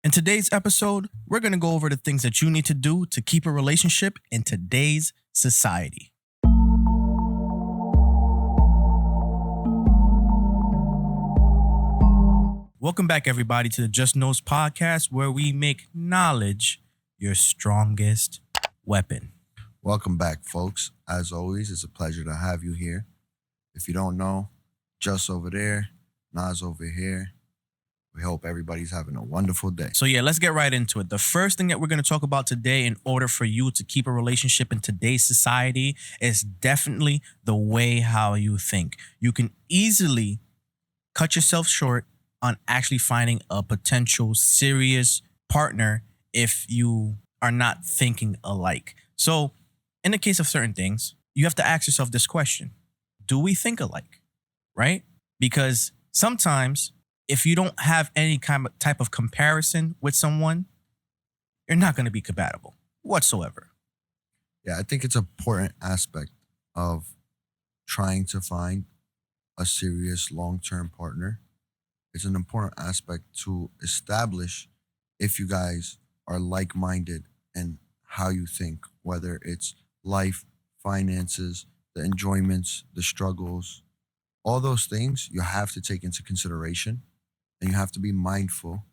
In today's episode, we're going to go over the things that you need to do to keep a relationship in today's society. Welcome back, everybody, to the Just Knows podcast, where we make knowledge your strongest weapon. Welcome back, folks. As always, it's a pleasure to have you here. If you don't know, Just over there, Nas over here. We hope everybody's having a wonderful day. So yeah, let's get right into it. The first thing that we're going to talk about today in order for you to keep a relationship in today's society is definitely the way how you think. You can easily cut yourself short on actually finding a potential serious partner if you are not thinking alike. So in the case of certain things, you have to ask yourself this question. Do we think alike? Right? Because sometimes if you don't have any type of comparison with someone, you're not going to be compatible whatsoever. Yeah, I think it's an important aspect of trying to find a serious long-term partner. It's an important aspect to establish if you guys are like-minded and how you think, whether it's life, finances, the enjoyments, the struggles, all those things you have to take into consideration. And you have to be mindful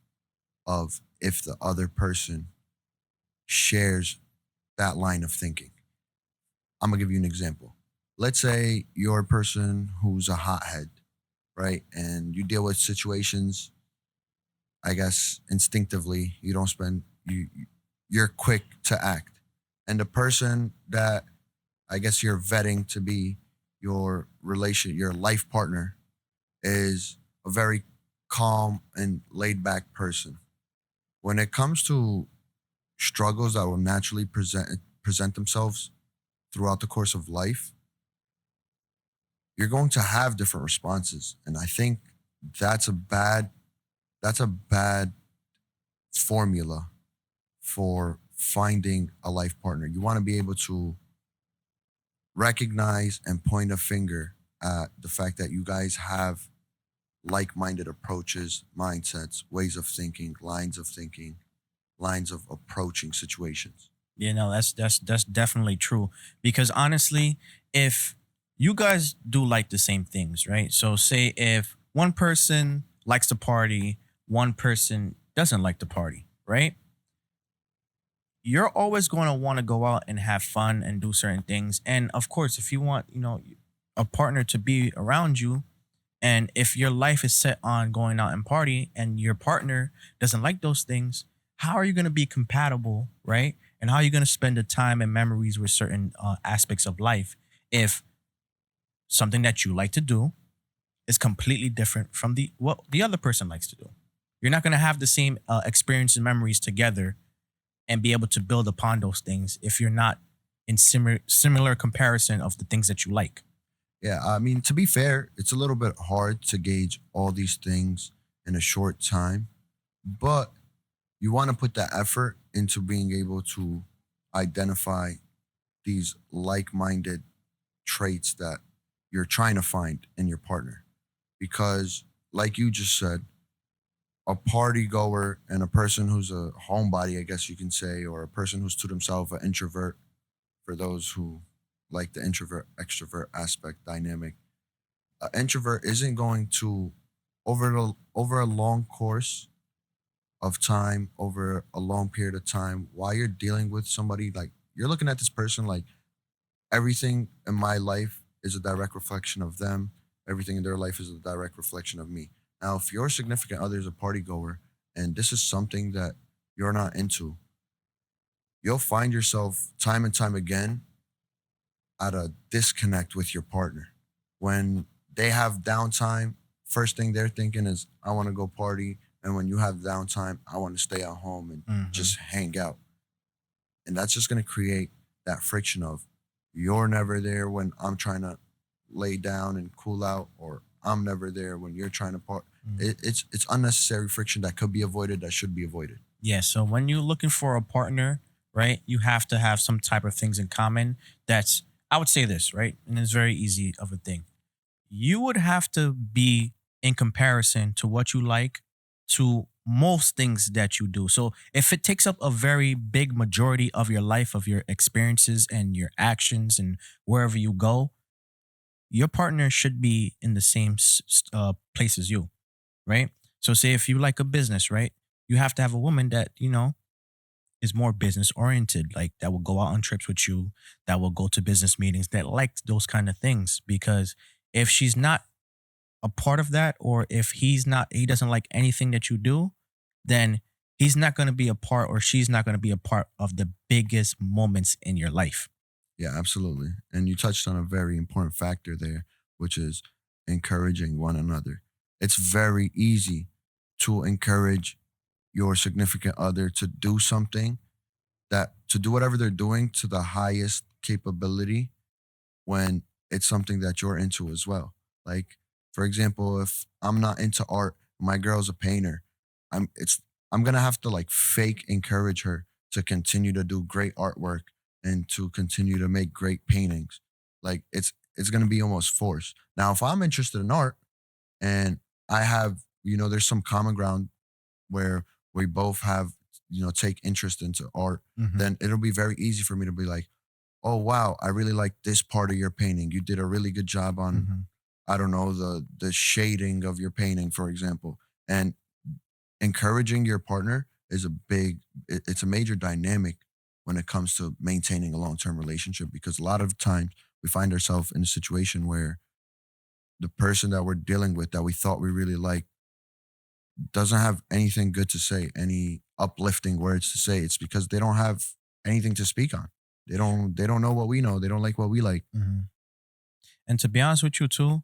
of if the other person shares that line of thinking. I'm going to give you an example. Let's say you're a person who's a hothead, right? And you deal with situations, I guess, instinctively. You don't you're quick to act. And the person that I guess you're vetting to be your life partner is a very calm and laid back person. When it comes to struggles that will naturally present themselves throughout the course of life, you're going to have different responses. And I think that's a bad formula for finding a life partner. You want to be able to recognize and point a finger at the fact that you guys have like-minded approaches, mindsets, ways of thinking, lines of approaching situations. You know, that's definitely true. Because honestly, if you guys do like the same things, right? So say if one person likes to party, one person doesn't like to party, right? You're always going to want to go out and have fun and do certain things. And of course, if you want, a partner to be around you, and if your life is set on going out and party and your partner doesn't like those things, how are you going to be compatible, right? And how are you going to spend the time and memories with certain aspects of life if something that you like to do is completely different from what the other person likes to do? You're not going to have the same experience and memories together and be able to build upon those things if you're not in similar comparison of the things that you like. Yeah, I mean, to be fair, it's a little bit hard to gauge all these things in a short time, but you want to put that effort into being able to identify these like-minded traits that you're trying to find in your partner. Because like you just said, a party goer and a person who's a homebody, I guess you can say, or a person who's to themselves an introvert, for those who like the introvert extrovert aspect dynamic. An introvert isn't going to over a long course of time, over a long period of time, while you're dealing with somebody, like you're looking at this person like everything in my life is a direct reflection of them. Everything in their life is a direct reflection of me. Now, if your significant other is a party goer and this is something that you're not into, you'll find yourself time and time again at a disconnect with your partner. When they have downtime, first thing they're thinking is, I want to go party. And when you have downtime, I want to stay at home and just hang out. And that's just going to create that friction of you're never there when I'm trying to lay down and cool out, or I'm never there when you're trying to party. It's unnecessary friction that could be avoided, that should be avoided. Yeah, so when you're looking for a partner, right, you have to have some type of things in common. I would say this, right? And it's very easy of a thing. You would have to be in comparison to what you like to most things that you do. So if it takes up a very big majority of your life, of your experiences and your actions and wherever you go, your partner should be in the same place as you, right? So say if you like a business, right? You have to have a woman that, is more business oriented, like that will go out on trips with you, that will go to business meetings, that likes those kind of things. Because if she's not a part of that, or if he doesn't like anything that you do, then he's not going to be a part, or she's not going to be a part of the biggest moments in your life. Yeah, absolutely. And you touched on a very important factor there, which is encouraging one another. It's very easy to encourage your significant other to do something, that to do whatever they're doing to the highest capability when it's something that you're into as well. Like, for example, if I'm not into art, my girl's a painter, I'm it's I'm gonna have to like fake encourage her to continue to do great artwork and to continue to make great paintings. Like it's gonna be almost forced. Now, if I'm interested in art and I have, there's some common ground where we both have, take interest into art, Hmm. then it'll be very easy for me to be like, oh wow, I really like this part of your painting. You did a really good job on, Hmm. I don't know, the shading of your painting, for example. And encouraging your partner is it's a major dynamic when it comes to maintaining a long-term relationship, because a lot of times we find ourselves in a situation where the person that we're dealing with that we thought we really like doesn't have anything good to say, any uplifting words to say. It's because they don't have anything to speak on. They don't know what we know. They don't like what we like. Hmm. And to be honest with you too,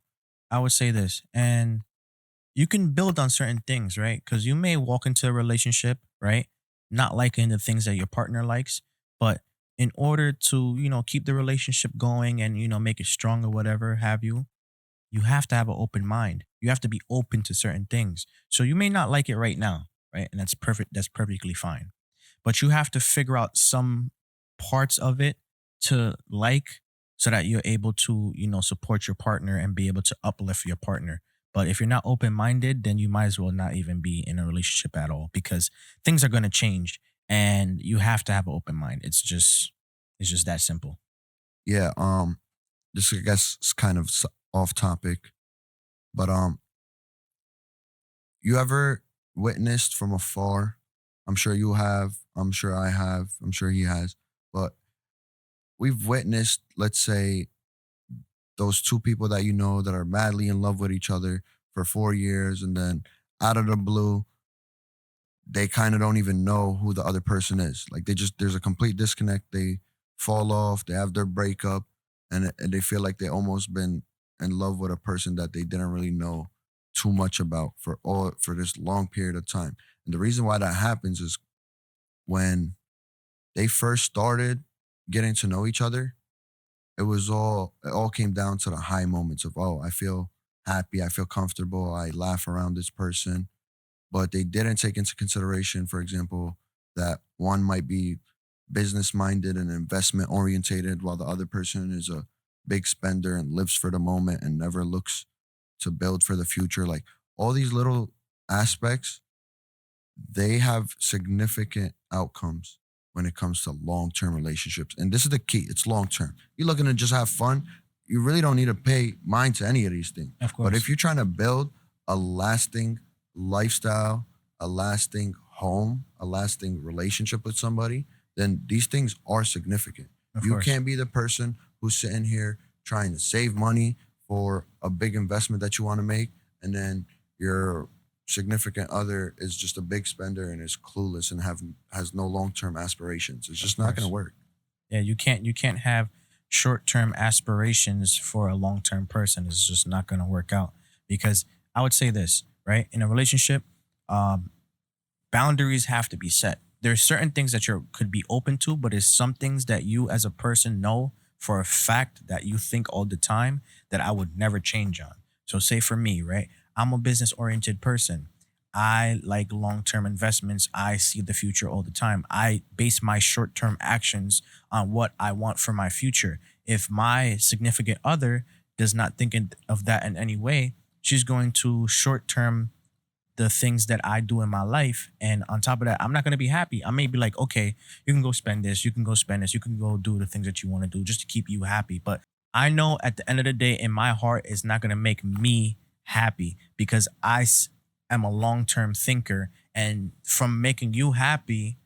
I would say this, and you can build on certain things, right? Because you may walk into a relationship, right, not liking the things that your partner likes, but in order to, keep the relationship going and, make it strong or whatever have you, you have to have an open mind. You have to be open to certain things. So you may not like it right now, right? And that's perfect. That's perfectly fine. But you have to figure out some parts of it to like, so that you're able to, support your partner and be able to uplift your partner. But if you're not open minded, then you might as well not even be in a relationship at all, because things are going to change and you have to have an open mind. It's just that simple. Yeah. This, I guess, is kind of off topic, but you ever witnessed from afar? I'm sure you have. I'm sure I have. I'm sure he has. But we've witnessed, let's say, those two people that you know that are madly in love with each other for 4 years, and then out of the blue, they kind of don't even know who the other person is. Like there's a complete disconnect. They fall off. They have their breakup, and they feel like they almost been in love with a person that they didn't really know too much about for this long period of time. And the reason why that happens is when they first started getting to know each other, it all came down to the high moments of, oh, I feel happy, I feel comfortable, I laugh around this person. But they didn't take into consideration, for example, that one might be business minded and investment orientated, while the other person is a big spender and lives for the moment and never looks to build for the future. Like all these little aspects, they have significant outcomes when it comes to long term relationships. And this is the key, it's long term. You're looking to just have fun, you really don't need to pay mind to any of these things. Of But if course. you're trying to build a lasting lifestyle, a lasting home, a lasting relationship with somebody, then these things are significant. Of You course. can't be the person who's sitting here trying to save money for a big investment that you want to make, and then your significant other is just a big spender and is clueless and has no long-term aspirations. It's Of just not going to course. work. Yeah, you can't have short-term aspirations for a long-term person. It's just not going to work out, because I would say this, right? In a relationship, um boundaries have to be set. There's certain things that you could be open to, but it's some things that you as a person know for a fact that you think all the time that I would never change on. So say for me, right? I'm a business oriented person. I like long-term investments. I see the future all the time. I base my short-term actions on what I want for my future. If my significant other does not think of that in any way, she's going to short-term the things that I do in my life. And on top of that, I'm not going to be happy. I may be like, okay, you can go spend this, you can go spend this, you can go do the things that you want to do just to keep you happy. But I know at the end of the day, in my heart, it's not going to make me happy because am a long term thinker. And from making you happy,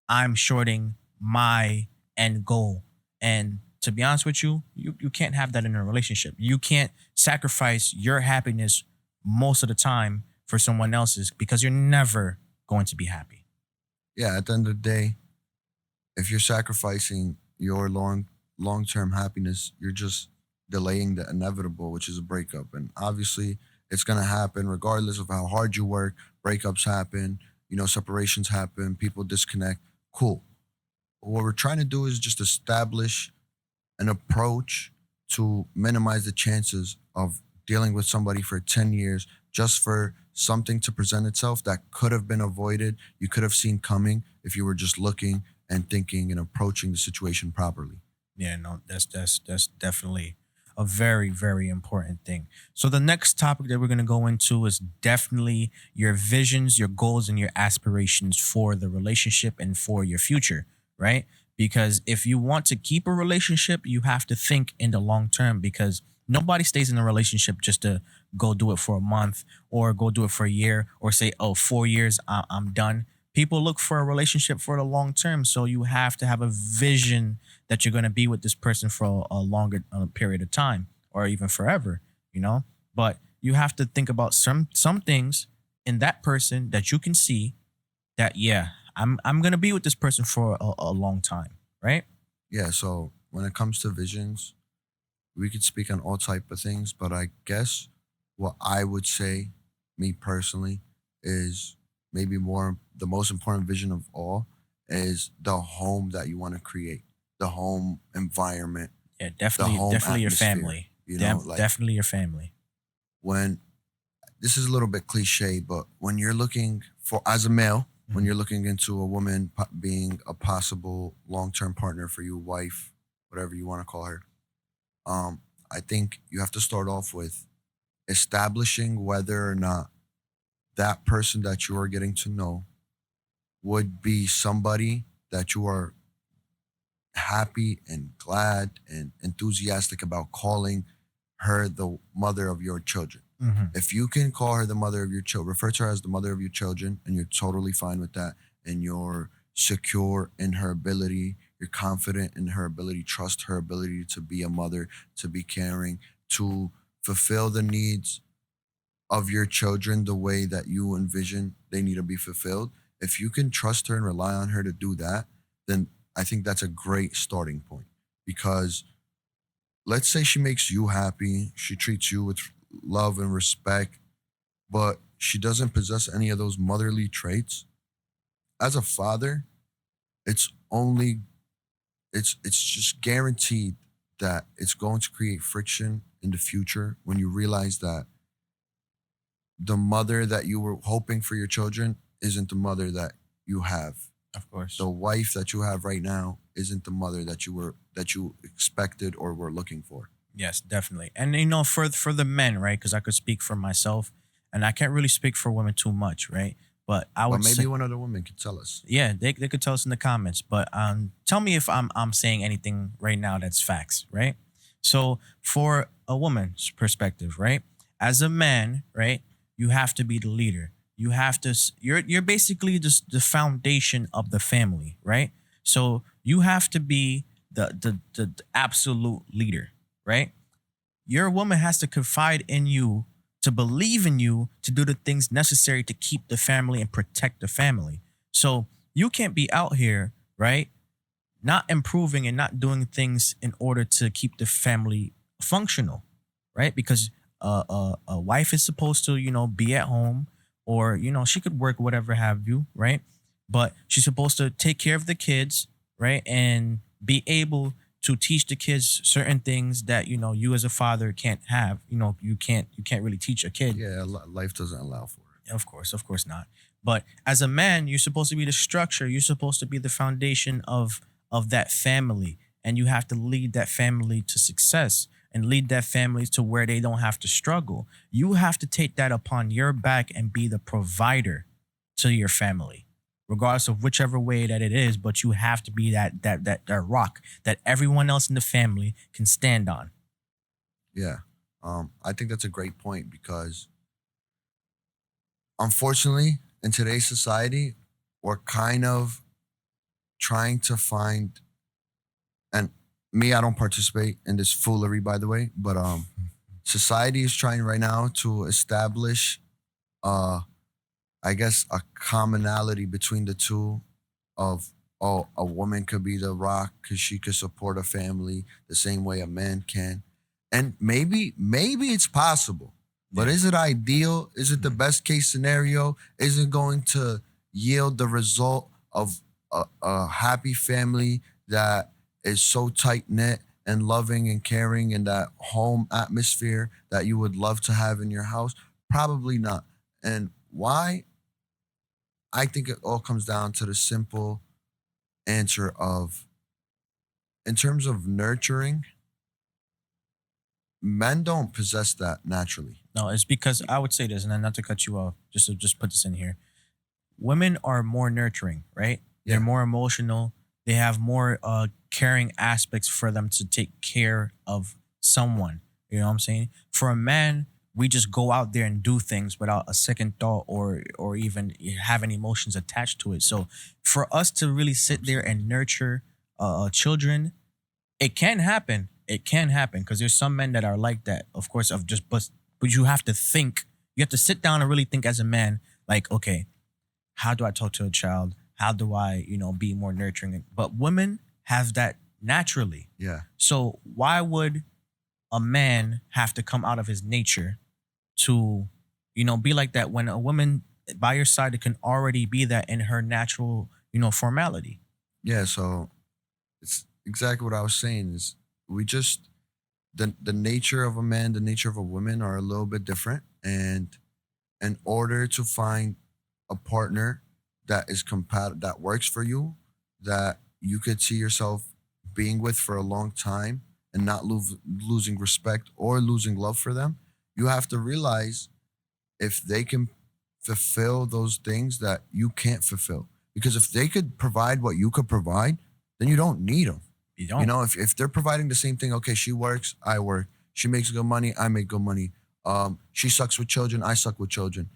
I'm shorting my end goal. And to be honest with you, you can't have that in a relationship. You can't sacrifice your happiness most of the time for someone else's because you're never going to be happy. Yeah, at the end of the day, if you're sacrificing your long term happiness, you're just delaying the inevitable, which is a breakup. And obviously, it's gonna happen regardless of how hard you work. Breakups happen, separations happen, people disconnect. Cool. What we're trying to do is just establish an approach to minimize the chances of dealing with somebody for 10 years just for something to present itself that could have been avoided. You could have seen coming if you were just looking and thinking and approaching the situation properly. Yeah, no, that's definitely a very, very important thing. So the next topic that we're gonna go into is definitely your visions, your goals, and your aspirations for the relationship and for your future, right? Because if you want to keep a relationship, you have to think in the long term because nobody stays in a relationship just to go do it for a month or go do it for a year or say, oh, 4 years, I'm done. People look for a relationship for the long term. So you have to have a vision that you're going to be with this person for a longer period of time or even forever, you know? But you have to think about some things in that person that you can see that, yeah, I'm going to be with this person for a long time, right? Yeah, so when it comes to visions, we could speak on all type of things, but I guess what I would say, me personally, is maybe more the most important vision of all is the home that you want to create, the home environment, Yeah, the home definitely your atmosphere. family. Like Definitely your family. when this is a little bit cliche, but when you're looking for, as a male, when Mhm. you're looking into a woman being a possible long term partner for you, wife, whatever you want to call her, I think you have to start off with establishing whether or not that person that you are getting to know would be somebody that you are happy and glad and enthusiastic about calling her the mother of your children. Mhm. If you can call her the mother of your children, refer to her as the mother of your children, and you're totally fine with that, and you're secure in her ability, you're confident in her ability, trust her ability to be a mother, to be caring, to fulfill the needs of your children the way that you envision they need to be fulfilled. If you can trust her and rely on her to do that, then I think that's a great starting point. Because let's say she makes you happy, she treats you with love and respect, but she doesn't possess any of those motherly traits. As a father, it's only it's just guaranteed that it's going to create friction in the future when you realize that the mother that you were hoping for your children isn't the mother that you have. Of course. The wife that you have right now isn't the mother that you expected or were looking for. Yes, definitely. And you know, for the men, right? Because I could speak for myself, and I can't really speak for women too much, right? But I But would maybe say, one other woman could tell us. yeah, they could tell us in the comments. But tell me if I'm saying anything right now that's facts, right? So for a woman's perspective, right? As a man, right, you have to be the leader. You have to. You're basically just the foundation of the family, right? So you have to be the absolute leader, right? Your woman has to confide in you, to believe in you, to do the things necessary to keep the family and protect the family. So you can't be out here, right? Not improving and not doing things in order to keep the family functional, right? Because a wife is supposed to, be at home or, she could work, whatever have you, right? But she's supposed to take care of the kids, right? And be able to teach the kids certain things that, you as a father can't have. You can't really teach a kid. Yeah, life doesn't allow for it. Of course not. But as a man, you're supposed to be the structure. You're supposed to be the foundation of that family, and you have to lead that family to success. and lead their families to where they don't have to struggle. You have to take that upon your back and be the provider to your family, regardless of whichever way that it is. But you have to be that rock that everyone else in the family can stand on. Yeah. I think that's a great point because unfortunately, in today's society, we're kind of trying to find, and me, I don't participate in this foolery, by the way, but society is trying right now to establish, uh, I guess, a commonality between the two of, oh, a woman could be the rock because she could support a family the same way a man can. And maybe it's possible, but Yeah. is it ideal? Is it the best case scenario? Is it going to yield the result of a happy family that is so tight knit and loving and caring in that home atmosphere that you would love to have in your house? Probably not. And why? I think it all comes down to the simple answer of, in terms of nurturing, men don't possess that naturally. No, it's because I would say this, and then not to cut you off, just to just put this in here. Women are more nurturing, right? They're Yeah. more emotional. They have more caring aspects for them to take care of someone. You know what I'm saying? For a man, we just go out there and do things without a second thought or even having emotions attached to it. So for us to really sit there and nurture children, it can happen. It can happen because there's some men that are like that. Of course, of just but you have to think. You have to sit down and really think as a man. Like, okay, how do I talk to a child? How do I, be more nurturing? But women have that naturally. Yeah. So why would a man have to come out of his nature to, be like that when a woman by your side it can already be that in her natural, formality? Yeah. So it's exactly what I was saying is we just, the nature of a man, the nature of a woman are a little bit different. And in order to find a partner that is compatible, that works for you, that you could see yourself being with for a long time and not losing respect or losing love for them, you have to realize if they can fulfill those things that you can't fulfill. Because if they could provide what you could provide, then you don't need them. You You don't. know, if they're providing the same thing, okay, she works, I work. She makes good money, I make good money. She sucks with children, I suck with children.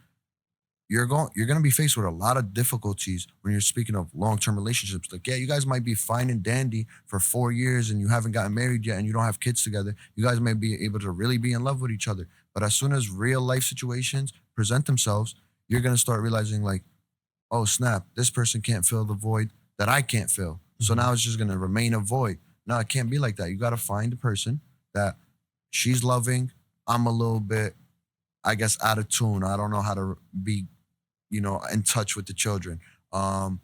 You're gonna be faced with a lot of difficulties when you're speaking of long-term relationships. Like, yeah, you guys might be fine and dandy for 4 years and you haven't gotten married yet and you don't have kids together. You guys may be able to really be in love with each other. But as soon as real life situations present themselves, you're gonna start realizing like, oh snap, this person can't fill the void that I can't fill. So Mhm. now it's just gonna remain a void. No, it can't be like that. You gotta find a person that she's loving. I'm a little bit, I guess, out of tune. I don't know how to be, in touch with the children. Um,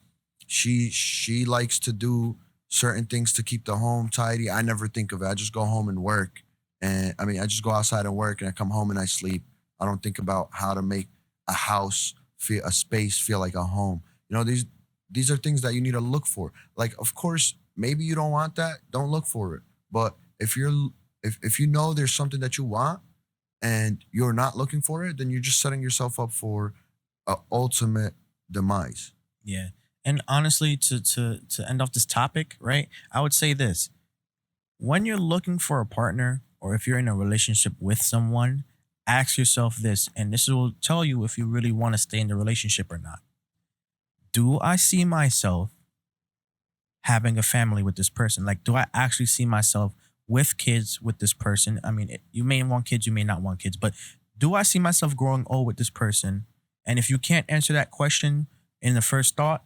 she likes to do certain things to keep the home tidy. I never think of it. I just go home and work. And I mean, I just go outside and work and I come home and I sleep. I don't think about how to make a house feel, a space feel like a home. These are things that you need to look for. Like, of course, maybe you don't want that, don't look for it. But if you know there's something that you want and you're not looking for it, then you're just setting yourself up for a ultimate demise. Yeah. And honestly, to end off this topic, right? I would say this. When you're looking for a partner or if you're in a relationship with someone, ask yourself this, and this will tell you if you really want to stay in the relationship or not. Do I see myself having a family with this person? Like, do I actually see myself with kids with this person? I mean, you may want kids, you may not want kids, but do I see myself growing old with this person? And if you can't answer that question in the first thought,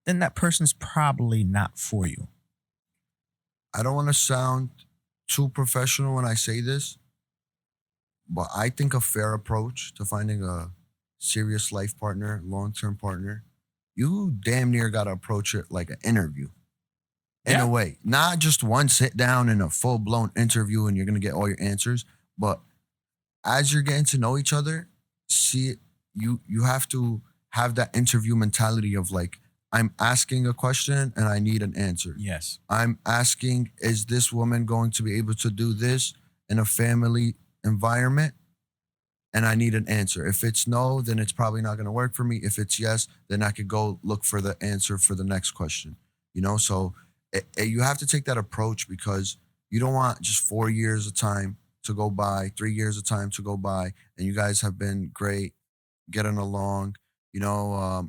then that person's probably not for you. I don't want to sound too professional when I say this, but I think a fair approach to finding a serious life partner, long term partner, you damn near got to approach it like an interview in a Yeah. way. Not just one sit down and a full blown interview and you're going to get all your answers, but as you're getting to know each other, see it, you have to have that interview mentality of like, I'm asking a question and I need an answer. Yes. I'm asking, is this woman going to be able to do this? in a family environment and I need an answer. If it's no, then it's probably not going to work for me. If it's yes, then I could go look for the answer for the next question. So you have to take that approach because you don't want just 4 years of time to go by, 3 years of time to go by, and you guys have been great, getting along.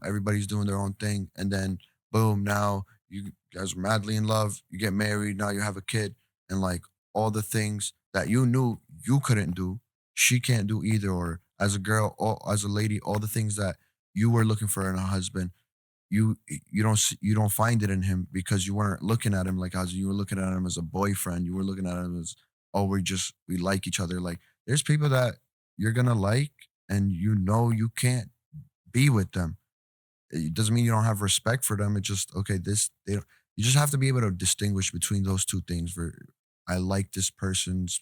Everybody's doing their own thing, and then boom, now you guys are madly in love. You get married, now you have a kid, and like all the things that you knew you couldn't do, she can't do either. Or as a girl, or as a lady, all the things that you were looking for in a husband, you don't find it in him because you weren't looking at him like as you were looking at him as a boyfriend. You were looking at him as, oh, we like each other. Like there's people that you're gonna like, and you can't be with them. It doesn't mean you don't have respect for them. It's just okay. You just have to be able to distinguish between those two things. Where I like this person's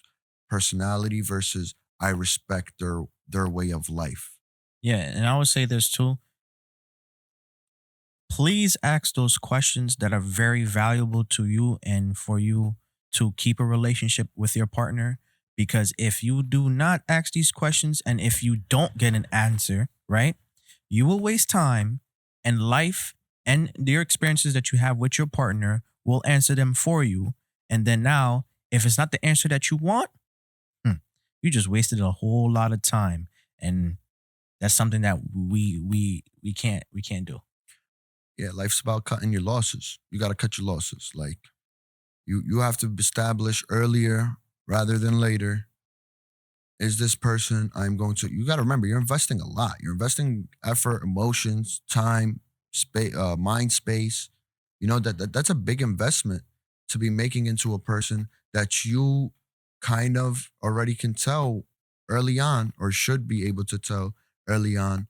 personality versus I respect their way of life. Yeah, and I would say this too. Please ask those questions that are very valuable to you and for you to keep a relationship with your partner. Because if you do not ask these questions and if you don't get an answer, right, you will waste time, and life and your experiences that you have with your partner will answer them for you. And then now, if it's not the answer that you want, you just wasted a whole lot of time. And that's something that we can't do. Yeah, life's about cutting your losses. You got to cut your losses. Like you have to establish earlier rather than later. Is this person I'm going to? You got to remember, you're investing a lot. You're investing effort, emotions, time, space, mind space. That's a big investment to be making into a person that you kind of already can tell early on, or should be able to tell early on,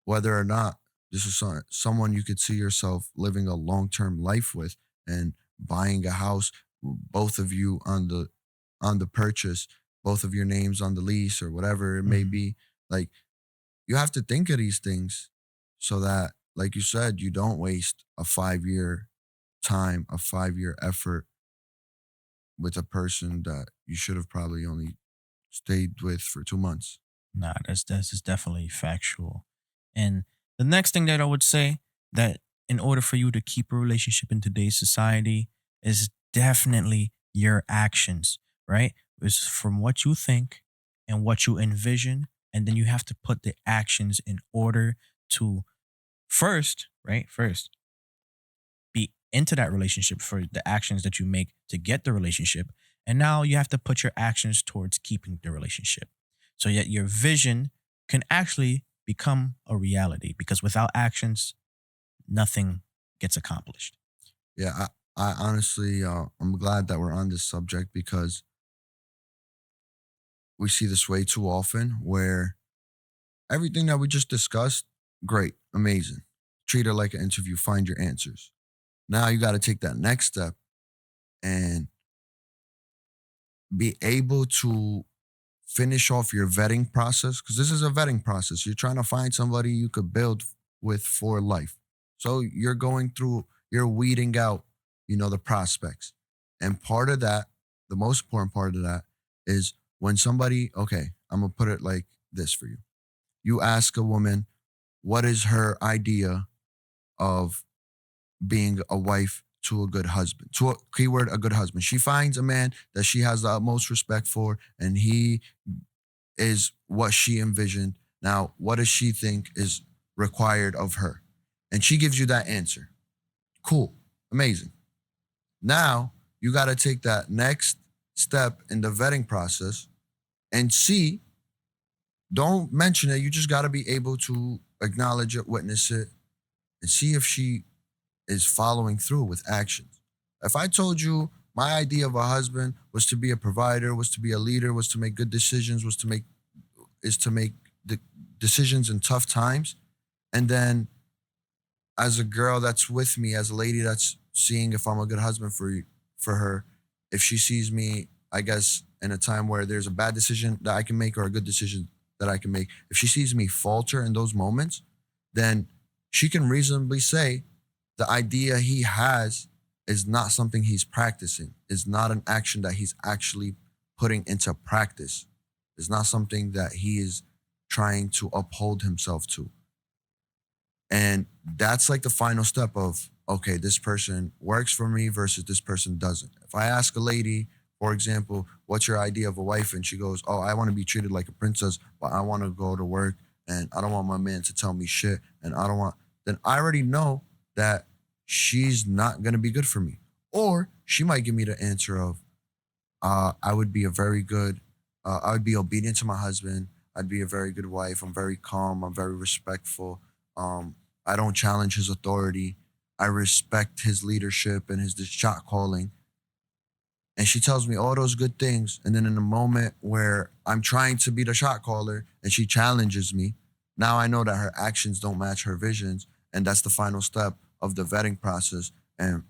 whether or not this is someone you could see yourself living a long-term life with and buying a house, both of you on the purchase, both of your names on the lease or whatever it may Mhm. be. Like you have to think of these things so that, like you said, you don't waste a 5 year time, a 5 year effort with a person that you should have probably only stayed with for 2 months. Nah, that's just definitely factual. And the next thing that I would say, that in order for you to keep a relationship in today's society, is definitely your actions, right? It's from what you think and what you envision, and then you have to put the actions in order to first, right? First, be into that relationship for the actions that you make to get the relationship. And now you have to put your actions towards keeping the relationship. So that your vision can actually become a reality, because without actions, nothing gets accomplished. Yeah, I honestly, I'm glad that we're on this subject because we see this way too often where everything that we just discussed, great, amazing. Treat it like an interview, find your answers. Now you got to take that next step and be able to finish off your vetting process, because this is a vetting process. You're trying to find somebody you could build with for life. So you're weeding out, the prospects. And part of that, the most important part of that is when somebody, okay, I'm going to put it like this for you. You ask a woman, what is her idea of being a wife to a good husband, to a keyword, a good husband. She finds a man that she has the utmost respect for, and he is what she envisioned. Now, what does she think is required of her? And she gives you that answer. Cool. Amazing. Now, you got to take that next step in the vetting process and see, don't mention it. You just got to be able to acknowledge it, witness it, and see if she is following through with actions. If I told you my idea of a husband was to be a provider, was to be a leader, was to make good decisions, is to make the decisions in tough times, and then as a girl that's with me, as a lady that's seeing if I'm a good husband for her, if she sees me, I guess in a time where there's a bad decision that I can make or a good decision that I can make, if she sees me falter in those moments, then she can reasonably say the idea he has is not something he's practicing, is not an action that he's actually putting into practice. It's not something that he is trying to uphold himself to. And that's like the final step of, okay, this person works for me versus this person doesn't. If I ask a lady, for example, what's your idea of a wife? And she goes, oh, I want to be treated like a princess, but I want to go to work and I don't want my man to tell me shit. And I don't want, then I already know that she's not going to be good for me. Or she might give me the answer of, I would be a very good, I would be obedient to my husband. I'd be a very good wife. I'm very calm. I'm very respectful. I don't challenge his authority. I respect his leadership and his shot calling. And she tells me all those good things. And then in the moment where I'm trying to be the shot caller and she challenges me, now I know that her actions don't match her visions. And that's the final step of the vetting process. And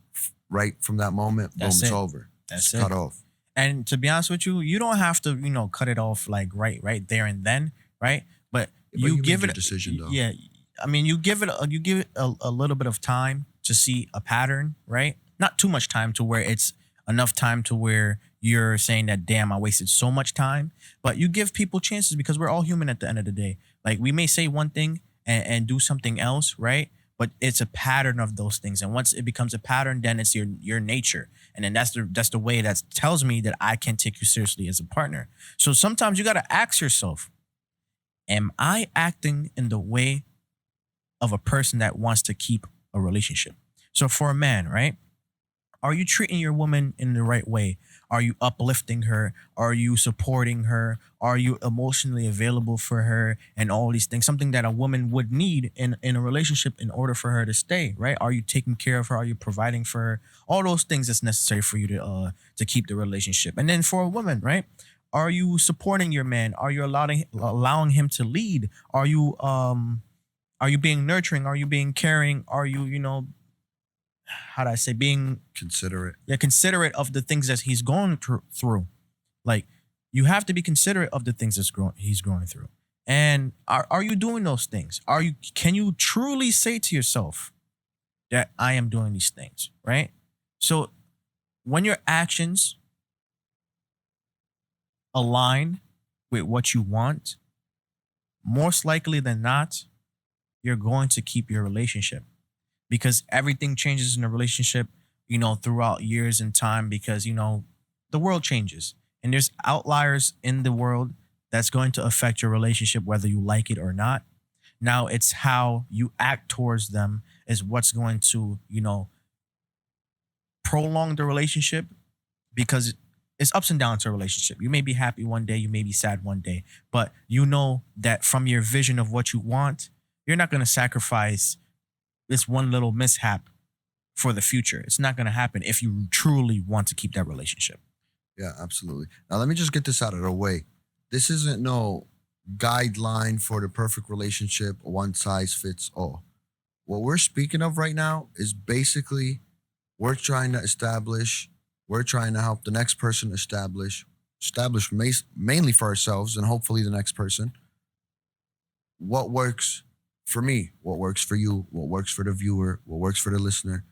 right from that moment, boom, That's it's it. over. That's It's it. cut off. And to be honest with you, you don't have to, cut it off like right there and then, right? But But you you give made it, your decision though. yeah. I mean, you give it a little bit of time to see a pattern, right? Not too much time to where it's enough time to where you're saying that, damn, I wasted so much time. But you give people chances because we're all human at the end of the day. Like we may say one thing and do something else, right? But it's a pattern of those things, and once it becomes a pattern, then it's your nature, and then that's the way that tells me that I can take you seriously as a partner. So sometimes you got to ask yourself, am I acting in the way of a person that wants to keep a relationship? So for a man, right? Are you treating your woman in the right way? Are you uplifting her? Are you supporting her? Are you emotionally available for her? And all these things, something that a woman would need in a relationship in order for her to stay, right? Are you taking care of her? Are you providing for her? All those things that's necessary for you to keep the relationship. And then for a woman, right? Are you supporting your man? Are you allowing him to lead? Are you being nurturing? Are you being caring? Are you, how do I say, being, Consider it. yeah, considerate of the things that he's going through? Like, you have to be considerate of the things he's going through. And are you doing those things? Can you truly say to yourself that I am doing these things, right? So when your actions align with what you want, most likely than not, you're going to keep your relationship, because everything changes in a relationship, throughout years and time, because, the world changes and there's outliers in the world that's going to affect your relationship, whether you like it or not. Now it's how you act towards them is what's going to, prolong the relationship, because it's ups and downs to a relationship. You may be happy one day, you may be sad one day, but you know that from your vision of what you want, you're not going to sacrifice this one little mishap for the future. It's not going to happen if you truly want to keep that relationship. Yeah, absolutely. Now let me just get this out of the way. This isn't no guideline for the perfect relationship, one size fits all. What we're speaking of right now is basically we're trying to establish, we're trying to help the next person establish mainly for ourselves and hopefully the next person, what works for me, what works for you, what works for the viewer, what works for the listener.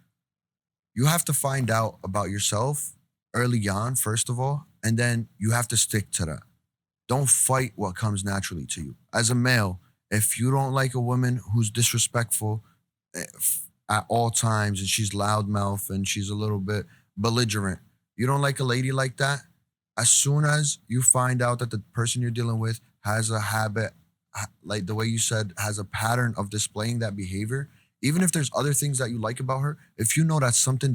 You have to find out about yourself early on, first of all, and then you have to stick to that. Don't fight what comes naturally to you. As a male, if you don't like a woman who's disrespectful at all times and she's loudmouth and she's a little bit belligerent, you don't like a lady like that, as soon as you find out that the person you're dealing with has a habit, like the way you said, has a pattern of displaying that behavior, even if there's other things that you like about her, if you know that's something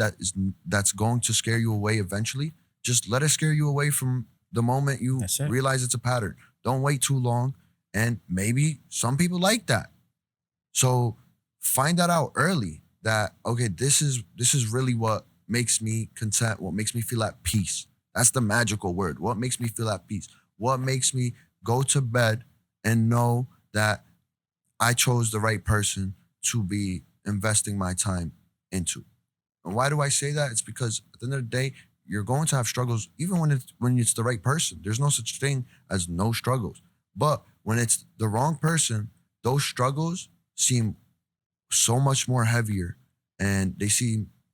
that's going to scare you away eventually, just let it scare you away from the moment you That's it. realize it's a pattern. Don't wait too long. And maybe some people like that. So find that out early, that okay, this is really what makes me content, what makes me feel at peace. That's the magical word. What makes me feel at peace? What makes me go to bed and know that I chose the right person to be investing my time into. And why do I say that? It's because at the end of the day, you're going to have struggles even when it's the right person. There's no such thing as no struggles. But when it's the wrong person, those struggles seem so much more heavier, and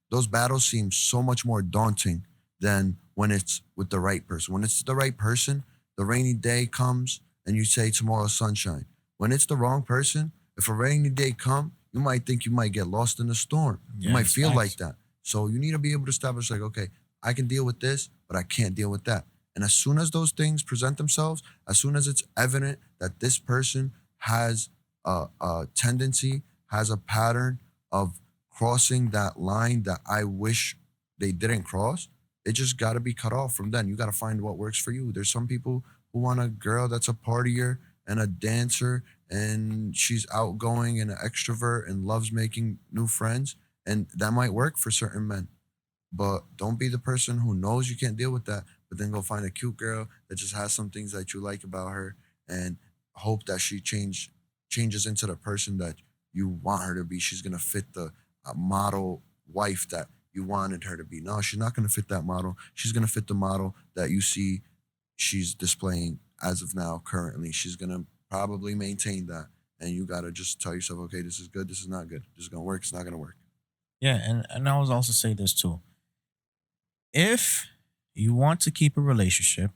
those battles seem so much more daunting than when it's with the right person. When it's the right person, the rainy day comes and you say tomorrow's sunshine. When it's the wrong person, if a rainy day come, you might think you might get lost in the storm. You Yeah, might it's feel like facts. that. So you need to be able to establish like, okay, I can deal with this, but I can't deal with that. And as soon as those things present themselves, as soon as it's evident that this person has a tendency, has a pattern of crossing that line that I wish they didn't cross, it just got to be cut off from then. You got to find what works for you. There's some people who want a girl that's a partier and a dancer and she's outgoing and an extrovert and loves making new friends. And that might work for certain men. But don't be the person who knows you can't deal with that, but then go find a cute girl that just has some things that you like about her and hope that changes into the person that you want her to be. She's gonna fit the model wife that you wanted her to be. No, she's not gonna fit that model. She's gonna fit the model that you see she's displaying as of now currently. She's gonna probably maintain that. And you gotta just tell yourself, okay, this is good, this is not good. This is gonna work, it's not gonna work. Yeah, and I was also say this too. If you want to keep a relationship,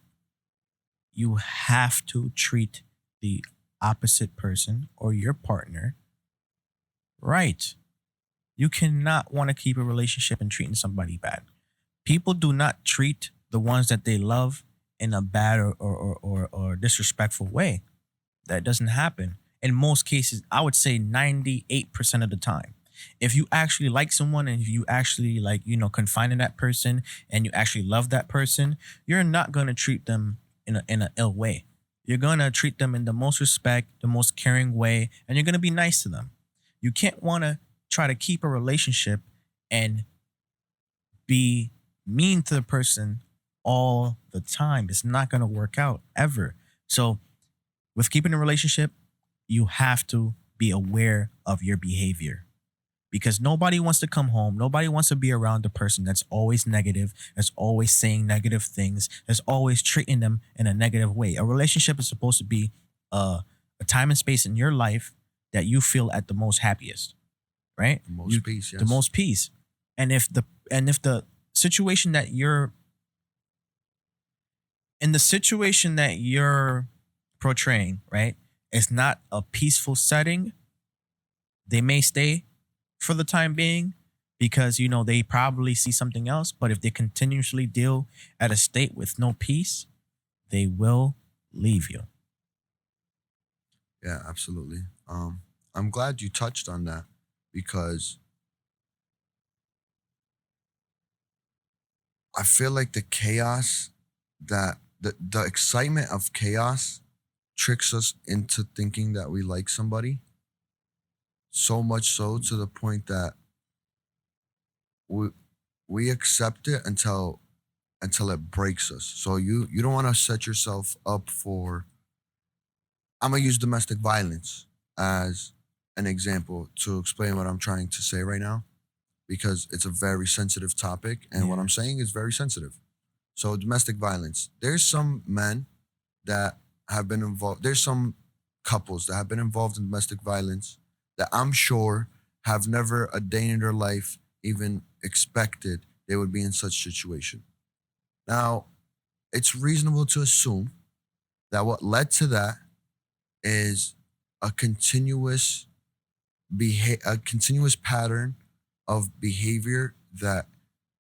you have to treat the opposite person or your partner right. You cannot want to keep a relationship and treating somebody bad. People do not treat the ones that they love in a bad or disrespectful way. That doesn't happen. In most cases, I would say 98% of the time. If you actually like someone and if you actually like, confine in that person and you actually love that person, you're not gonna treat them in an ill way. You're gonna treat them in the most respect, the most caring way, and you're gonna be nice to them. You can't wanna try to keep a relationship and be mean to the person all the time. It's not gonna work out ever. So with keeping a relationship, you have to be aware of your behavior because nobody wants to come home. Nobody wants to be around the person that's always negative, that's always saying negative things, that's always treating them in a negative way. A relationship is supposed to be a time and space in your life that you feel at the most happiest, right? The most You peace, the yes. most peace. And if the situation that you're in the situation that you're portraying, right, is not a peaceful setting, they may stay for the time being because they probably see something else. But if they continuously deal at a state with no peace, they will leave you. Yeah, absolutely. I'm glad you touched on that because I feel like the excitement of chaos tricks us into thinking that we like somebody so much so to the point that we we accept it until it breaks us. So you don't want to set yourself up for. I'm gonna use domestic violence as an example to explain what I'm trying to say right now because it's a very sensitive topic and what Yeah. I'm saying is very sensitive. So domestic violence. There's some men that have been involved. There's some couples that have been involved in domestic violence that I'm sure have never a day in their life even expected they would be in such situation. Now, it's reasonable to assume that what led to that is a a continuous pattern of behavior that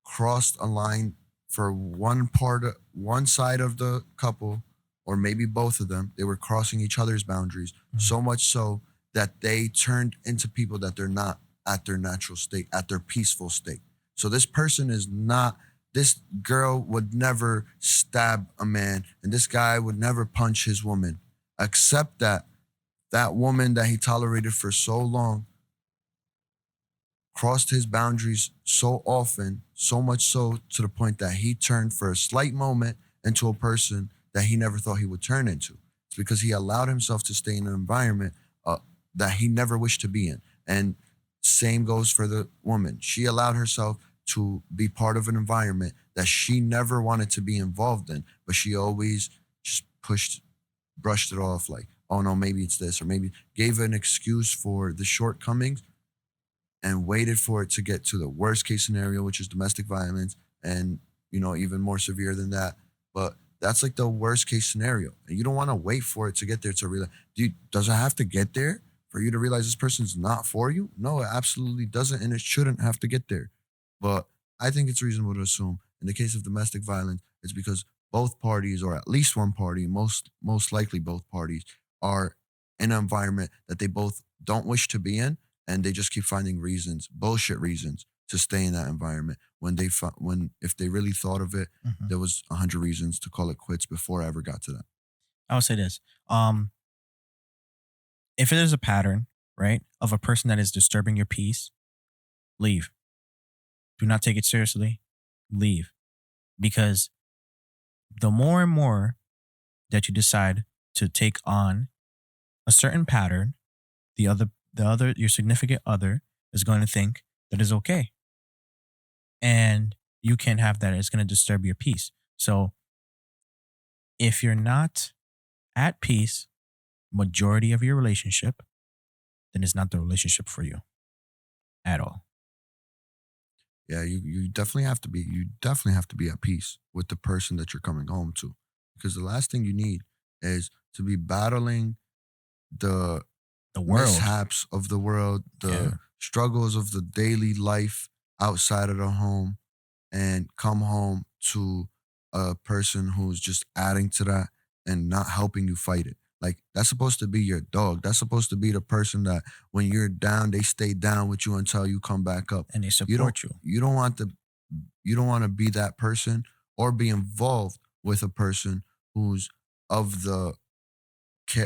crossed a line for one side of the couple or maybe both of them. They were crossing each other's boundaries Mhm. so much so that they turned into people that they're not at their natural state, at their peaceful state. So this person is not. This girl would never stab a man and this guy would never punch his woman, except that that woman that he tolerated for so long crossed his boundaries so often, so much so to the point that he turned for a slight moment into a person that he never thought he would turn into. It's because he allowed himself to stay in an environment that he never wished to be in. And same goes for the woman. She allowed herself to be part of an environment that she never wanted to be involved in, but she always just brushed it off like, oh no, maybe it's this, or maybe gave an excuse for the shortcomings and waited for it to get to the worst case scenario, which is domestic violence, and even more severe than that. But that's like the worst case scenario. And you don't want to wait for it to get there to realize. Does it have to get there for you to realize this person's not for you? No, it absolutely doesn't. And it shouldn't have to get there. But I think it's reasonable to assume in the case of domestic violence, it's because both parties, or at least one party, most likely both parties, are in an environment that they both don't wish to be in, and they just keep finding reasons, bullshit reasons, to stay in that environment when when if they really thought of it, Mhm. there was 100 reasons to call it quits before I ever got to that. I would say this. If it is a pattern, right, of a person that is disturbing your peace, leave. Do not take it seriously. Leave. Because the more and more that you decide to take on a certain pattern, the other your significant other is going to think that is okay. And you can't have that. It's going to disturb your peace. So if you're not at peace majority of your relationship, then it's not the relationship for you at all. Yeah, you definitely have to be at peace with the person that you're coming home to, because the last thing you need is to be battling the The world. mishaps of the world, the Yeah. struggles of the daily life outside of the home, and come home to a person who's just adding to that and not helping you fight it. Like, that's supposed to be your dog. That's supposed to be the person that when you're down, they stay down with you until you come back up. And they You don't support you. you don't want to you don't want to be that person or be involved with a person who's of the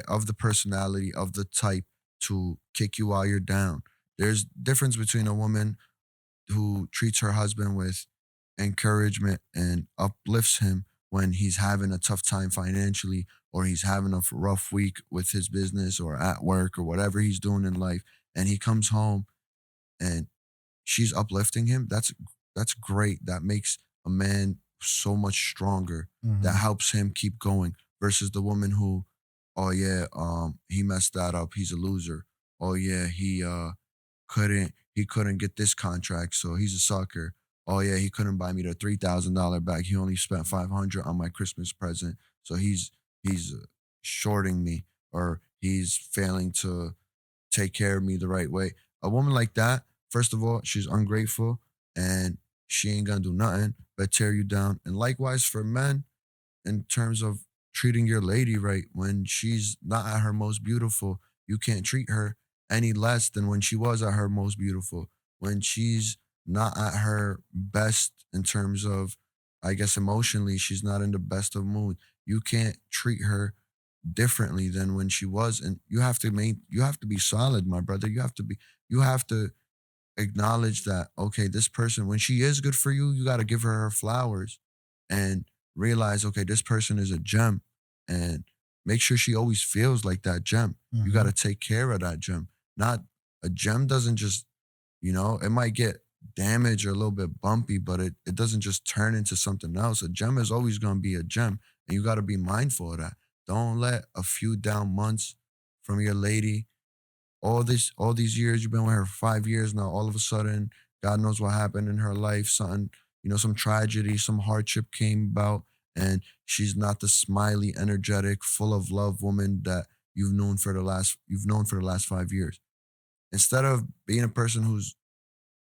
of the personality, of the type to kick you while you're down. There's difference between a woman who treats her husband with encouragement and uplifts him when he's having a tough time financially, or he's having a rough week with his business or at work or whatever he's doing in life, and he comes home and she's uplifting him. That's great. That makes a man so much stronger. That Mhm. helps him keep going versus the woman who, oh yeah, he messed that up, he's a loser. Oh yeah, he couldn't get this contract, so he's a sucker. Oh yeah, he couldn't buy me the $3,000 bag. He only spent 500 on my Christmas present, so he's shorting me, or he's failing to take care of me the right way. A woman like that, first of all, she's ungrateful, and she ain't gonna do nothing but tear you down. And likewise for men, in terms of treating your lady right when she's not at her most beautiful. You can't treat her any less than when she was at her most beautiful. When she's not at her best in terms of, I guess, emotionally, she's not in the best of mood. You can't treat her differently than when she was. And you have to be solid, my brother. You have to acknowledge that, okay, this person, when she is good for you, you got to give her her flowers and realize, okay, this person is a gem, and make sure she always feels like that gem. You got Mhm. to take care of that gem. Not A gem doesn't just, it might get damaged or a little bit bumpy, but it doesn't just turn into something else. A gem is always going to be a gem, and you got to be mindful of that. Don't let a few down months from your lady, all these years you've been with her for 5 years now, all of a sudden, God knows what happened in her life, something, some tragedy, some hardship came about, and she's not the smiley, energetic, full of love woman that you've known for the last 5 years. Instead of being a person who's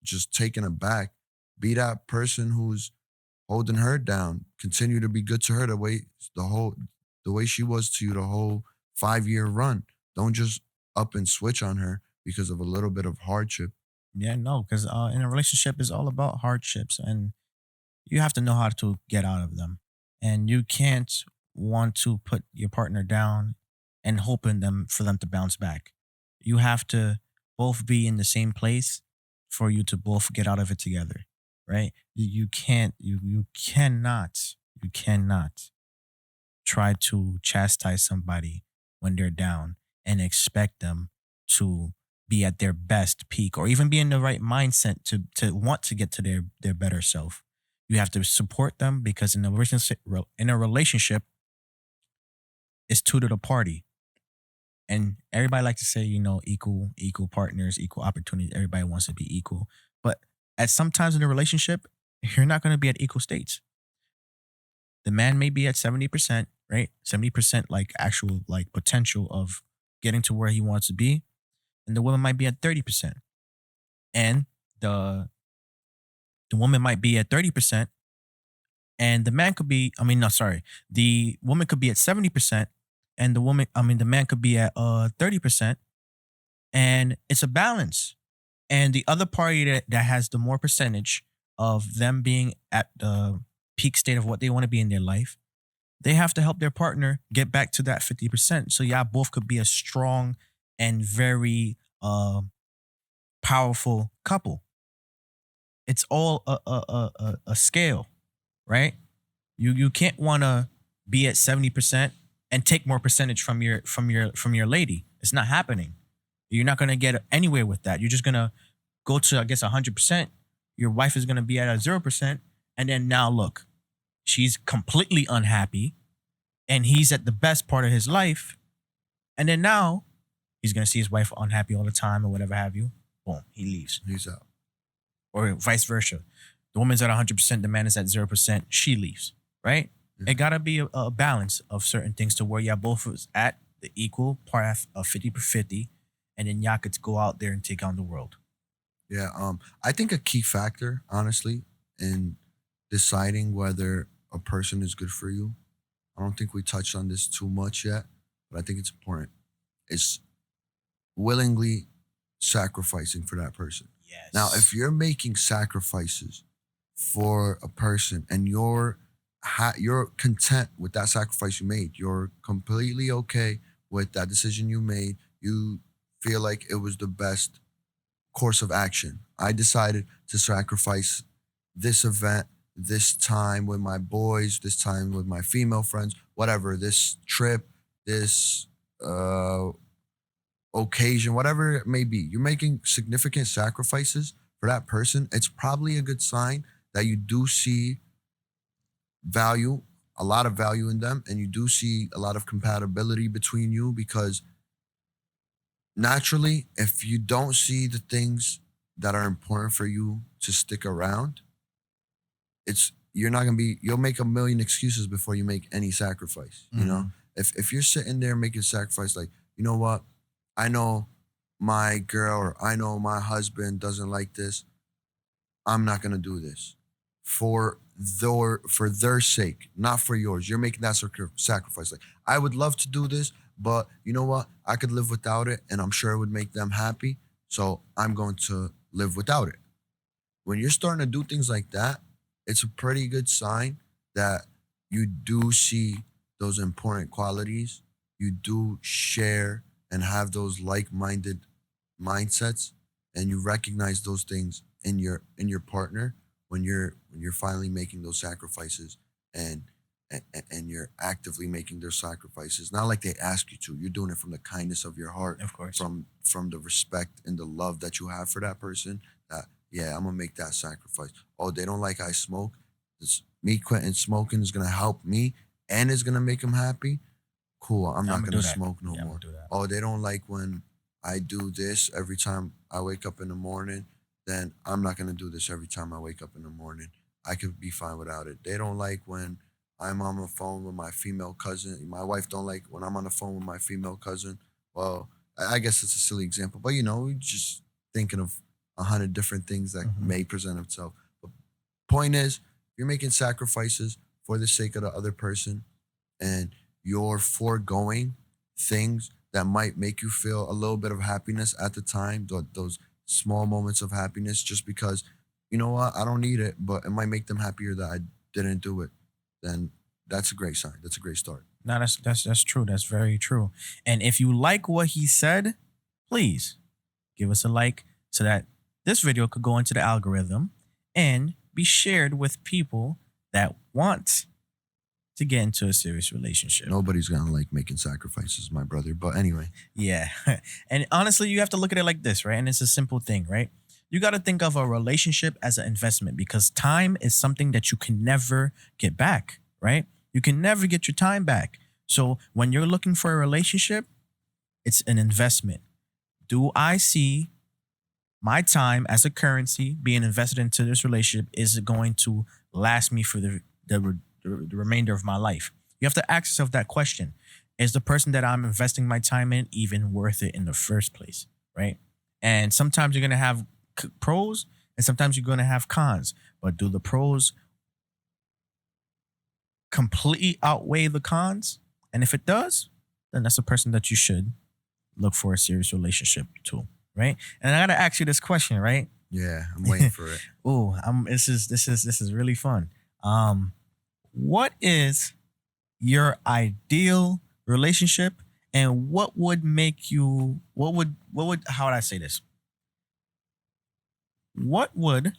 just taken aback, be that person who's holding her down. Continue to be good to her the whole the way she was to you the whole 5 year run. Don't just up and switch on her because of a little bit of hardship. Yeah, no, because in a relationship is all about hardships, and you have to know how to get out of them. And you can't want to put your partner down and hoping them for them to bounce back. You have to both be in the same place for you to both get out of it together, right? You can't you cannot try to chastise somebody when they're down and expect them to be at their best peak or even be in the right mindset to want to get to their better self. You have to support them because in a relationship it's two to the party. And everybody likes to say, equal partners, equal opportunities. Everybody wants to be equal. But at some times in a relationship, you're not going to be at equal states. The man may be at 70%, right? 70% like actual like potential of getting to where he wants to be, and the woman might be at 30%. And the the woman might be at 30%, and the man could be, I mean, no, sorry. The woman could be at 70%, and the man could be at 30%, and it's a balance. And the other party that has the more percentage of them being at the peak state of what they want to be in their life, they have to help their partner get back to that 50%. So y'all both could be a strong and very powerful couple. It's all a scale, right? You can't want to be at 70% and take more percentage from your lady. It's not happening. You're not gonna get anywhere with that. You're just gonna go to, I guess, 100%. Your wife is gonna be at a 0%, and then now look, she's completely unhappy, and he's at the best part of his life, and then now he's gonna see his wife unhappy all the time or whatever have you. Boom, he leaves, He's out. or vice versa. The woman's at 100%, the man is at 0%, she leaves, right? Yeah. It gotta be a balance of certain things to where y'all both is at the equal part of 50 per 50, and then y'all could go out there and take on the world. Yeah. I think a key factor, honestly, in deciding whether a person is good for you, I don't think we touched on this too much yet, but I think it's important. It's willingly sacrificing for that person. Yes. Now, if you're making sacrifices for a person and you're content with that sacrifice you made, you're completely okay with that decision you made, you feel like it was the best course of action. I decided to sacrifice this event, this time with my boys, this time with my female friends, whatever, this trip, this occasion, whatever it may be. You're making significant sacrifices for that person. It's probably a good sign that you do see value, a lot of value in them, and you do see a lot of compatibility between you, because naturally, if you don't see the things that are important for you to stick around, you're not gonna be, you'll make a million excuses before you make any sacrifice. You know, if you're sitting there making sacrifice, like, you know what, I know my girl or I know my husband doesn't like this, I'm not gonna do this for their sake, not for yours. You're making that sacrifice. Like, I would love to do this, but you know what? I could live without it, and I'm sure it would make them happy. So I'm going to live without it. When you're starting to do things like that, it's a pretty good sign that you do see those important qualities. You do share and have those like-minded mindsets, and you recognize those things in your partner when you're finally making those sacrifices, and and you're actively making their sacrifices. Not like they ask you to. You're doing it from the kindness of your heart, Of course. from the respect and the love that you have for that person. That, yeah, I'm gonna make that sacrifice. Oh, they don't like I smoke. Me quitting smoking is gonna help me and it's gonna make them happy. Cool. I'm not I'ma gonna do that. smoke no Yeah, I'ma more. do that. Oh, they don't like when I do this every time I wake up in the morning. Then I'm not gonna do this every time I wake up in the morning. I could be fine without it. They don't like when I'm on the phone with my female cousin. My wife don't like when I'm on the phone with my female cousin. Well, I guess it's a silly example, but we're just thinking of 100 different things that Mhm. may present itself. But point is, you're making sacrifices for the sake of the other person, and you're foregoing things that might make you feel a little bit of happiness at the time, those small moments of happiness, just because, you know what, I don't need it, but it might make them happier that I didn't do it. Then that's a great sign. That's a great start. No, that's true. That's very true. And if you like what he said, please give us a like so that this video could go into the algorithm and be shared with people that want to get into a serious relationship. Nobody's gonna like making sacrifices, my brother. But anyway, Yeah. And honestly, you have to look at it like this, right? And it's a simple thing, right? You got to think of a relationship as an investment, because time is something that you can never get back, right? You can never get your time back. So when you're looking for a relationship, it's an investment. Do I see my time as a currency being invested into this relationship? Is it going to last me for the the remainder of my life? You have to ask yourself that question. Is the person that I'm investing my time in even worth it in the first place? Right. And sometimes you're going to have pros and sometimes you're going to have cons. But do the pros completely outweigh the cons? And if it does, then that's a person that you should look for a serious relationship to. Right. And I got to ask you this question, right? Yeah, I'm waiting for it. Oh, this is really fun. What is your ideal relationship, and what would make you? What would? How would I say this? What would?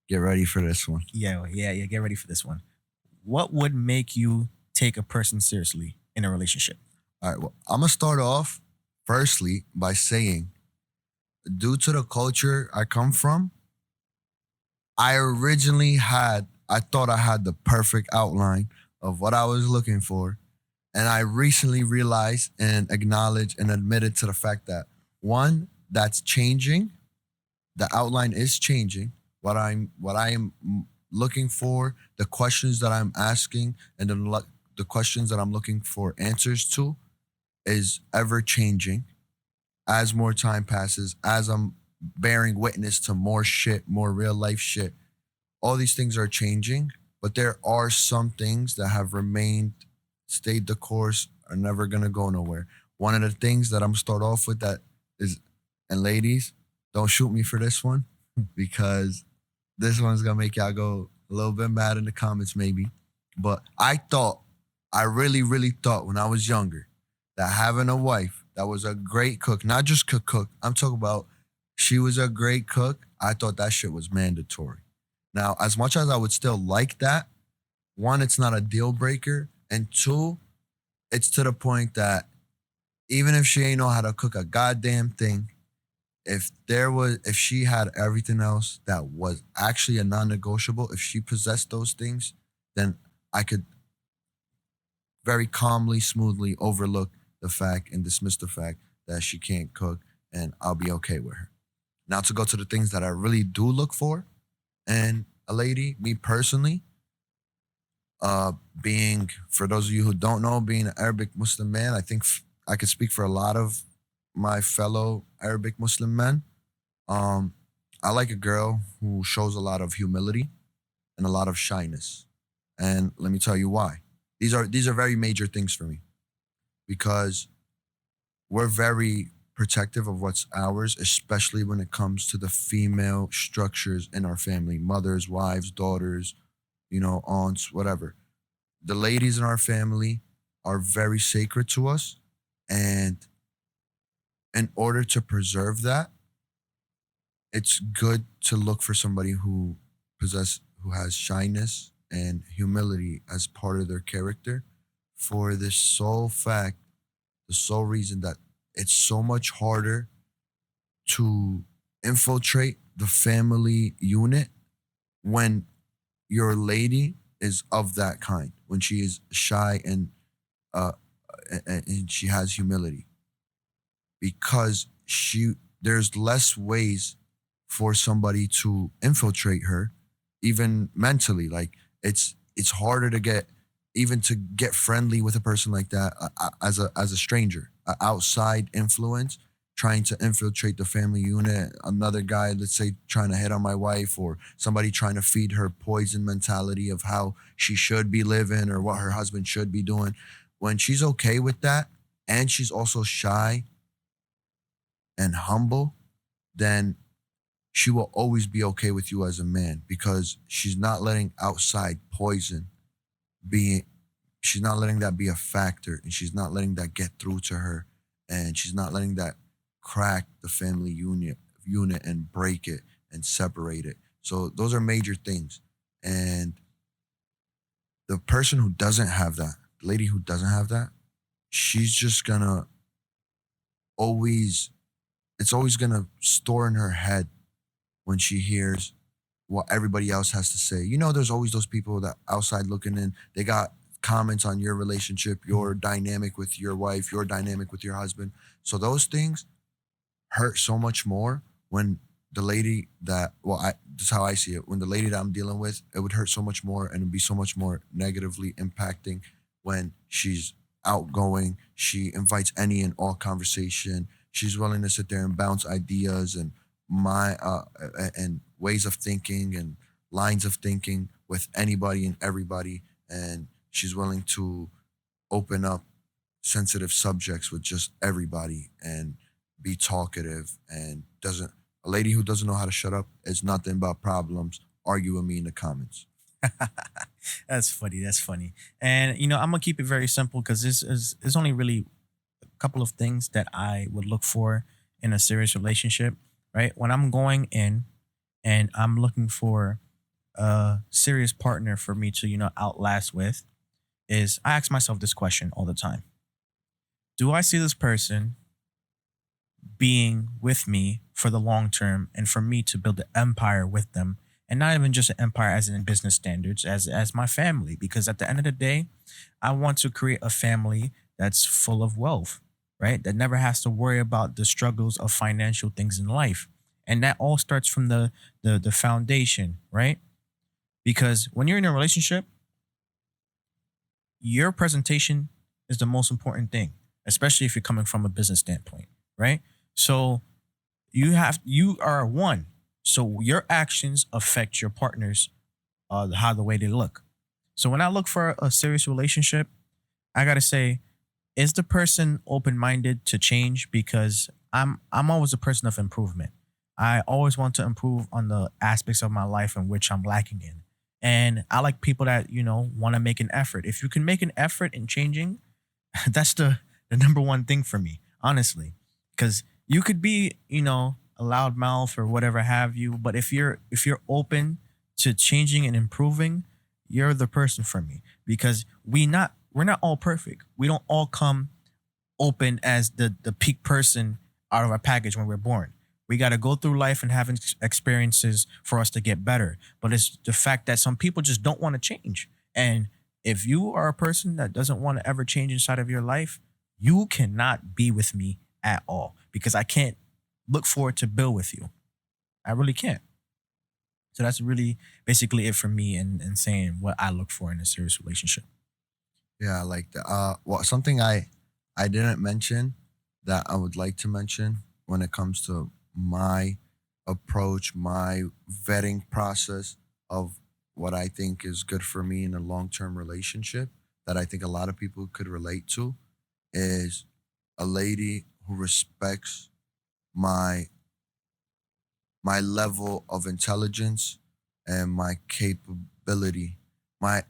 Get ready for this one. Yeah. Get ready for this one. What would make you take a person seriously in a relationship? All right. Well, I'm gonna start off firstly by saying, due to the culture I come from, I thought I had the perfect outline of what I was looking for. And I recently realized and acknowledged and admitted to the fact that one, that's changing. The outline is changing. What I am looking for, the questions that I'm asking, and the questions that I'm looking for answers to is ever changing as more time passes, as I'm bearing witness to more shit, more real life shit. All these things are changing, but there are some things that have remained, stayed the course, are never gonna go nowhere. One of the things that I'm gonna start off with that is, and ladies, don't shoot me for this one because this one's gonna make y'all go a little bit mad in the comments, maybe. But I really, really thought when I was younger that having a wife that was a great cook, not just cook, I'm talking about she was a great cook. I thought that shit was mandatory. Now, as much as I would still like that, one, it's not a deal breaker. And two, it's to the point that even if she ain't know how to cook a goddamn thing, if she had everything else that was actually a non-negotiable, if she possessed those things, then I could very calmly, smoothly overlook the fact and dismiss the fact that she can't cook, and I'll be okay with her. Now to go to the things that I really do look for, and a lady, me personally, being, for those of you who don't know, being an Arabic Muslim man, I think I could speak for a lot of my fellow Arabic Muslim men. Um, I like a girl who shows a lot of humility and a lot of shyness. And let me tell you why. These are very major things for me because we're very protective of what's ours, especially when it comes to the female structures in our family, mothers, wives, daughters, aunts, whatever. The ladies in our family are very sacred to us. And in order to preserve that, it's good to look for somebody who has shyness and humility as part of their character for this sole fact, the sole reason that it's so much harder to infiltrate the family unit when your lady is of that kind, when she is shy uh and she has humility, because there's less ways for somebody to infiltrate her, even mentally. Like it's harder to get friendly with a person like that, as a stranger, an outside influence trying to infiltrate the family unit. Another guy, let's say, trying to hit on my wife, or somebody trying to feed her poison mentality of how she should be living or what her husband should be doing. When she's okay with that, and she's also shy and humble, then she will always be okay with you as a man, because she's not letting outside poison be she's not letting that be a factor, and she's not letting that get through to her, and she's not letting that crack the family unit and break it and separate it. So those are major things. And the person who doesn't have that, the lady who doesn't have that, she's just gonna always it's always gonna store in her head when she hears what everybody else has to say. There's always those people that outside looking in, they got comments on your relationship, your dynamic with your wife, your dynamic with your husband. So those things hurt so much more when the lady that, well, this is how I see it. When the lady that I'm dealing with, it would hurt so much more and it'd be so much more negatively impacting when she's outgoing. She invites any and all conversation. She's willing to sit there and bounce ideas and my and ways of thinking and lines of thinking with anybody and everybody. And she's willing to open up sensitive subjects with just everybody and be talkative and doesn't a lady who doesn't know how to shut up is nothing but problems. Argue with me in the comments. That's funny. That's funny. And I'm gonna keep it very simple because this is only really a couple of things that I would look for in a serious relationship. Right when I'm going in and I'm looking for a serious partner for me to outlast with, is I ask myself this question all the time: do I see this person being with me for the long term and for me to build an empire with them, and not even just an empire as in business standards, as my family? Because at the end of the day, I want to create a family that's full of wealth, right? That never has to worry about the struggles of financial things in life. And that all starts from the foundation, right? Because when you're in a relationship, your presentation is the most important thing, especially if you're coming from a business standpoint, right? So you are one. So your actions affect your partners, how the way they look. So when I look for a serious relationship, I gotta say, is the person open minded to change? Because I'm always a person of improvement. I always want to improve on the aspects of my life in which I'm lacking in. And I like people that, want to make an effort. If you can make an effort in changing, that's the number one thing for me, honestly. Because you could be, a loudmouth or whatever have you, but if you're open to changing and improving, you're the person for me. Because we're not all perfect. We don't all come open as the peak person out of our package when we're born. We got to go through life and have experiences for us to get better. But it's the fact that some people just don't want to change. And if you are a person that doesn't want to ever change inside of your life, you cannot be with me at all because I can't look forward to build with you. I really can't. So that's really basically it for me and saying what I look for in a serious relationship. Yeah, I like that. Well, something I didn't mention that I would like to mention when it comes to my approach, my vetting process of what I think is good for me in a long term relationship that I think a lot of people could relate to is a lady who respects my my level of intelligence and my capability, my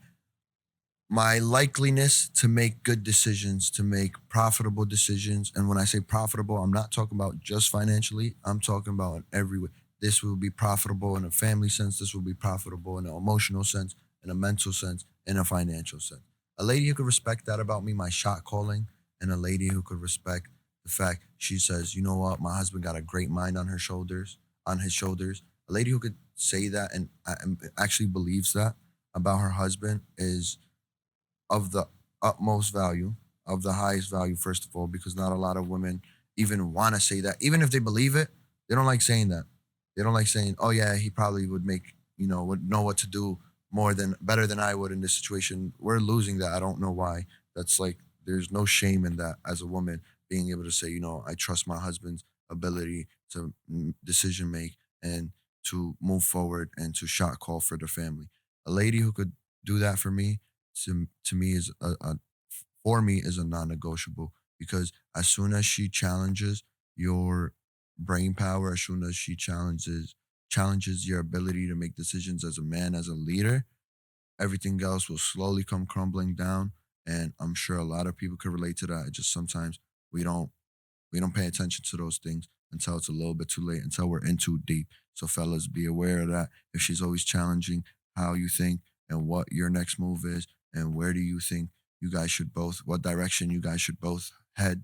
my likeliness to make good decisions, to make profitable decisions. And when I say profitable, I'm not talking about just financially, I'm talking about in every way. This will be profitable in a family sense, this will be profitable in an emotional sense, in a mental sense, in a financial sense. A lady who could respect that about me, my shot calling, and a lady who could respect the fact she says, you know what, my husband got a great mind on her shoulders, on his shoulders. A lady who could say that and actually believes that about her husband is of the utmost value, of the highest value, first of all, because not a lot of women even want to say that. Even if they believe it, they don't like saying that. They don't like saying, oh, yeah, he probably would make, would know what to do better than I would in this situation. We're losing that. I don't know why. That's like, there's no shame in that as a woman being able to say, I trust my husband's ability to decision make and to move forward and to shot call for the family. A lady who could do that for me to me is a for me is a non-negotiable because as soon as she challenges your brain power, as soon as she challenges your ability to make decisions as a man, as a leader, everything else will slowly come crumbling down. And I'm sure a lot of people could relate to that. It just sometimes we don't we don't pay attention to those things until it's a little bit too late, until we're in too deep. So, fellas, be aware of that. If she's always challenging how you think and what your next move is, and where do you think what direction you guys should both head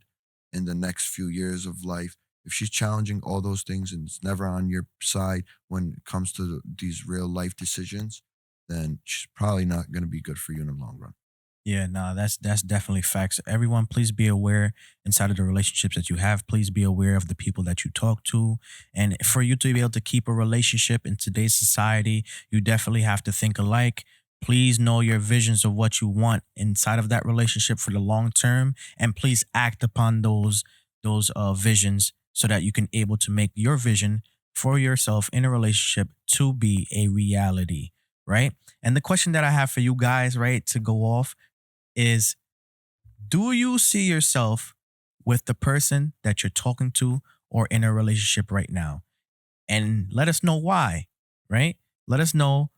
in the next few years of life. If she's challenging all those things and it's never on your side when it comes to these real life decisions, then she's probably not going to be good for you in the long run. Yeah, no, that's definitely facts. Everyone, please be aware inside of the relationships that you have. Please be aware of the people that you talk to. And for you to be able to keep a relationship in today's society, you definitely have to think alike. Please know your visions of what you want inside of that relationship for the long term, and please act upon those visions so that you can able to make your vision for yourself in a relationship to be a reality, right? And the question that I have for you guys, right, to go off is, do you see yourself with the person that you're talking to or in a relationship right now? And let us know why, right? Let us know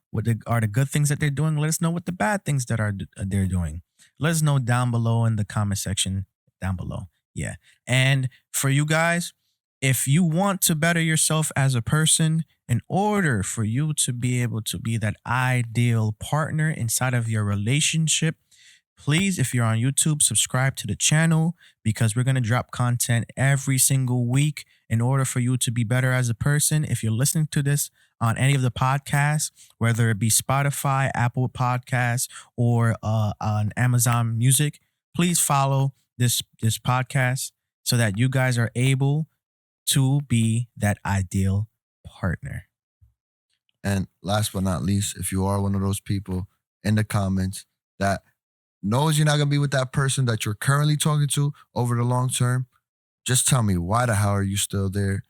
are the good things that they're doing. Let us know what the bad things that they're doing. Let us know down below in the comment section down below. Yeah. And for you guys, if you want to better yourself as a person, in order for you to be able to be that ideal partner inside of your relationship, please, if you're on YouTube, subscribe to the channel because we're going to drop content every single week in order for you to be better as a person. If you're listening to this on any of the podcasts, whether it be Spotify, Apple Podcasts, or on Amazon Music, please follow this podcast so that you guys are able to be that ideal partner. And last but not least, if you are one of those people in the comments that knows you're not going to be with that person that you're currently talking to over the long term, just tell me, why the hell are you still there?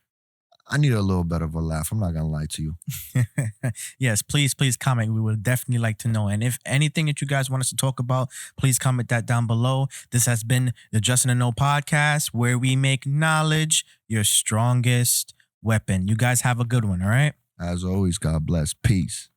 I need a little bit of a laugh. I'm not going to lie to you. Yes, please comment. We would definitely like to know. And if anything that you guys want us to talk about, please comment that down below. This has been the Justin and No podcast, where we make knowledge your strongest weapon. You guys have a good one, all right? As always, God bless. Peace.